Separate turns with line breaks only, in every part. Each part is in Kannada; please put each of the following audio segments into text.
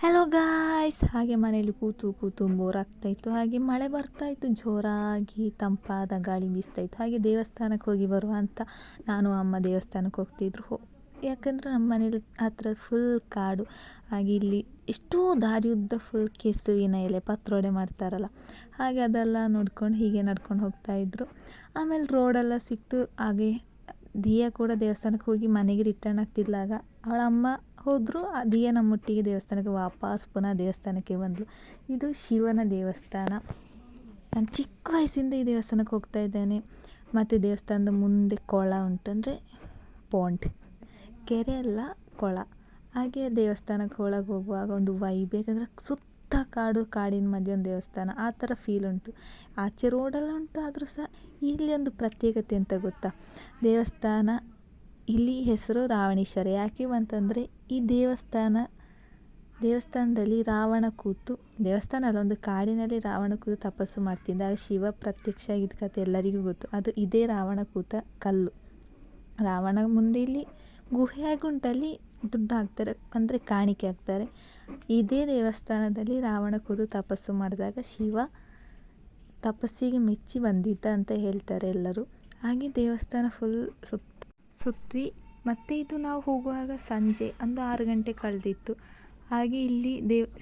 ಹಲೋ ಗಾಯ್ಸ್, ಹಾಗೆ ಮನೇಲಿ ಕೂತು ಕೂತು ಬೋರ್ ಆಗ್ತಾಯಿತ್ತು. ಹಾಗೆ ಮಳೆ ಬರ್ತಾಯಿತ್ತು, ಜೋರಾಗಿ ತಂಪಾದ ಗಾಳಿ ಬೀಸ್ತಾಯಿತ್ತು. ಹಾಗೆ ದೇವಸ್ಥಾನಕ್ಕೆ ಹೋಗಿ ಬರುವ ಅಂತ ನಾನು ಅಮ್ಮ ದೇವಸ್ಥಾನಕ್ಕೆ ಹೋಗ್ತಿದ್ರು. ಯಾಕಂದರೆ ನಮ್ಮ ಮನೇಲಿ ಹತ್ರ ಫುಲ್ ಕಾಡು. ಹಾಗೆ ಇಲ್ಲಿ ಎಷ್ಟೋ ದಾರಿಯುದ್ದ ಫುಲ್ ಕೆಸುವಿನ ಎಲೆ ಪತ್ರೊಡೆ ಮಾಡ್ತಾರಲ್ಲ, ಹಾಗೆ ಅದೆಲ್ಲ ನೋಡ್ಕೊಂಡು ಹೀಗೆ ನಡ್ಕೊಂಡು ಹೋಗ್ತಾಯಿದ್ರು. ಆಮೇಲೆ ರೋಡೆಲ್ಲ ಸಿಕ್ತು. ಹಾಗೆ ದಿಯಾ ಕೂಡ ದೇವಸ್ಥಾನಕ್ಕೆ ಹೋಗಿ ಮನೆಗೆ ರಿಟರ್ನ್ ಆಗ್ತಿದ್ಲಾಗ ಅವಳ ಅಮ್ಮ ಹೋದರು. ದಿಯಾ ನಮ್ಮೊಟ್ಟಿಗೆ ದೇವಸ್ಥಾನಕ್ಕೆ ವಾಪಸ್ ಪುನಃ ದೇವಸ್ಥಾನಕ್ಕೆ ಬಂದಳು. ಇದು ಶಿವನ ದೇವಸ್ಥಾನ. ನಾನು ಚಿಕ್ಕ ವಯಸ್ಸಿಂದ ಈ ದೇವಸ್ಥಾನಕ್ಕೆ ಹೋಗ್ತಾ ಇದ್ದೇನೆ. ಮತ್ತು ದೇವಸ್ಥಾನದ ಮುಂದೆ ಕೊಳ ಉಂಟು, ಅಂದರೆ ಪಾಂಡ್, ಕೆರೆ ಅಲ್ಲ ಕೊಳ. ಹಾಗೆ ದೇವಸ್ಥಾನಕ್ಕೆ ಒಳಗೆ ಹೋಗುವಾಗ ಒಂದು ವೈಬ್, ಯಾಕಂದರೆ ಸುತ್ತ ಕಾಡು, ಕಾಡಿನ ಮಧ್ಯೆ ಒಂದು ದೇವಸ್ಥಾನ, ಆ ಥರ ಫೀಲ್ ಉಂಟು. ಆಚೆ ರೋಡೆಲ್ಲ ಉಂಟು, ಆದರೂ ಸಹ ಇಲ್ಲಿ ಒಂದು ಪ್ರತ್ಯೇಕತೆ ಅಂತ ಗೊತ್ತಾ. ದೇವಸ್ಥಾನ ಇಲ್ಲಿ ಹೆಸರು ರಾವಣೇಶ್ವರ. ಯಾಕೆ ಅಂತಂದರೆ ಈ ದೇವಸ್ಥಾನದಲ್ಲಿ ರಾವಣ ಕೂತು, ದೇವಸ್ಥಾನ ಅಲ್ಲ, ಒಂದು ಕಾಡಿನಲ್ಲಿ ರಾವಣ ಕೂತು ತಪಸ್ಸು ಮಾಡ್ತಿದ್ದ. ಆಗ ಶಿವ ಪ್ರತ್ಯಕ್ಷ ಆಗಿದ್ದ ಕಥೆ ಎಲ್ಲರಿಗೂ ಗೊತ್ತು. ಅದು ಇದೇ ರಾವಣ ಕೂತ ಕಲ್ಲು. ರಾವಣ ಮುಂದೆ ಇಲ್ಲಿ ಗುಹೆಯಾಗಿ ಉಂಟಲ್ಲಿ ದುಡ್ಡು ಹಾಕ್ತಾರೆ, ಅಂದರೆ ಕಾಣಿಕೆ ಹಾಕ್ತಾರೆ. ಇದೇ ದೇವಸ್ಥಾನದಲ್ಲಿ ರಾವಣ ಕೂತು ತಪಸ್ಸು ಮಾಡಿದಾಗ ಶಿವ ತಪಸ್ಸಿಗೆ ಮೆಚ್ಚಿ ಬಂದಿದ್ದ ಅಂತ ಹೇಳ್ತಾರೆ ಎಲ್ಲರೂ. ಹಾಗೆ ದೇವಸ್ಥಾನ ಫುಲ್ ಸುತ್ವಿ. ಮತ್ತು ಇದು ನಾವು ಹೋಗುವಾಗ ಸಂಜೆ ಒಂದು 6 ಗಂಟೆ ಕಳೆದಿತ್ತು. ಹಾಗೆ ಇಲ್ಲಿ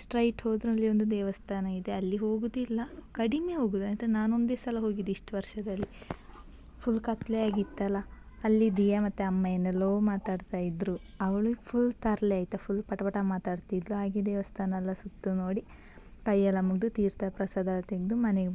ಸ್ಟ್ರೈಟ್ ಹೋದ್ರೆ ಅಲ್ಲಿ ಒಂದು ದೇವಸ್ಥಾನ ಇದೆ. ಅಲ್ಲಿ ಹೋಗೋದಿಲ್ಲ, ಕಡಿಮೆ ಹೋಗೋದು. ಅಂತ ನಾನೊಂದೇ ಸಲ ಹೋಗಿದ್ದೆ ಇಷ್ಟು ವರ್ಷದಲ್ಲಿ. ಫುಲ್ ಕತ್ಲೆ ಆಗಿತ್ತಲ್ಲ, ಅಲ್ಲಿ ದಿಯಾ ಮತ್ತು ಅಮ್ಮ ಏನೆಲ್ಲೋ ಮಾತಾಡ್ತಾಯಿದ್ರು. ಅವಳು ಫುಲ್ ತರಲೆ ಆಯಿತಾ, ಫುಲ್ ಪಟಪಟ ಮಾತಾಡ್ತಿದ್ಲು. ಹಾಗೆ ದೇವಸ್ಥಾನ ಎಲ್ಲ ಸುತ್ತು ನೋಡಿ ಕೈಯೆಲ್ಲ ಮುಗಿದು ತೀರ್ಥ ಪ್ರಸಾದ ತೆಗೆದು ಮನೆಗೆ